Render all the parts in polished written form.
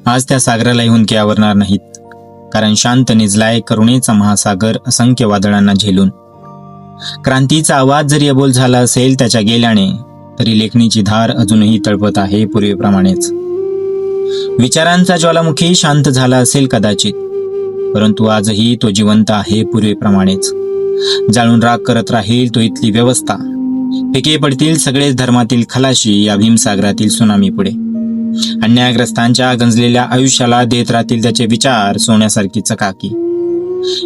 आज त्या सागरालाही हुंदके आवरणार नाहीत, कारण शांत निजलाय करुणेचा महासागर असंख्य वादळांना झेलून. क्रांतीचा आवाज जरी अबोल झाला असेल त्याच्या गेल्याने, तरी लेखणीची धार अजूनही तळपत आहे पूर्वीप्रमाणेच. विचारांचा ज्वालामुखी शांत झाला असेल कदाचित, परंतु आजही तो जिवंत आहे पूर्वीप्रमाणेच. जाळून राग करत राहील तो इथली व्यवस्था. फिके पडतील सगळेच धर्मातील खलाशी या भीमसागरातील सुनामी पुढे. अन्यायग्रस्तांच्या गंजलेल्या आयुष्याला देत राहतील त्याचे विचार सोन्यासारखी चकाकी.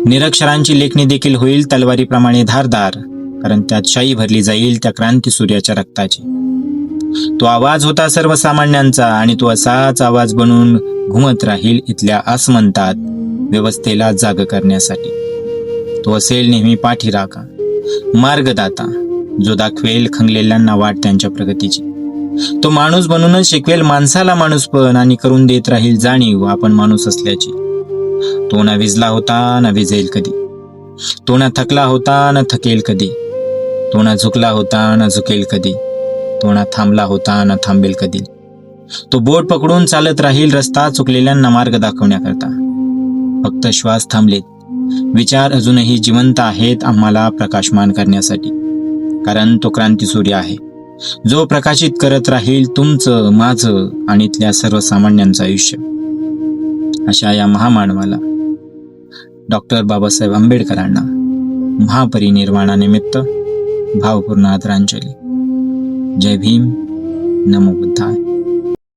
निरक्षरांची लेखणी देखील होईल तलवारीप्रमाणे धारदार, कारण त्यात शाई भरली जाईल त्या क्रांती सूर्याच्या रक्ताची. तो आवाज होता सर्वसामान्यांचा, आणि तो असाच आवाज बनून घुमत राहील इथल्या आसमंतात व्यवस्थेला जाग करण्यासाठी. तो असेल नेहमी पाठीराखा, मार्गदाता, जो दाखवेल खंगलेल्यांना वाट त्यांच्या प्रगतीची. तो माणूस बनूनच शिकवेल माणसाला माणूसपण, आणि करून देत राहील जाणीव आपण माणूस असल्याची. तो ना विजला होता ना विजेल कधी, तो ना थकला होता ना थकेल कधी, तो ना झुकला होता ना झुकेल कधी, तो ना थांबला होता ना थांबेल कधी. तो बोट पकडून चालत राहील रस्ता चुकलेल्यांना मार्ग दाखवण्याकरता. फक्त श्वास थांबलेत, विचार अजूनही जिवंत आहेत आम्हाला प्रकाशमान करण्यासाठी. कारण तो क्रांतीसूर्य आहे, जो प्रकाशित करत राहील तुमचं, माझं आणि इथल्या सर्वसामान्यांचं आयुष्य. अशा या महामानवाला, डॉक्टर बाबासाहेब आंबेडकरांना महापरिनिर्वाणानिमित्त भावपूर्ण आदरांजली. जय भीम, नमो बुद्धाय.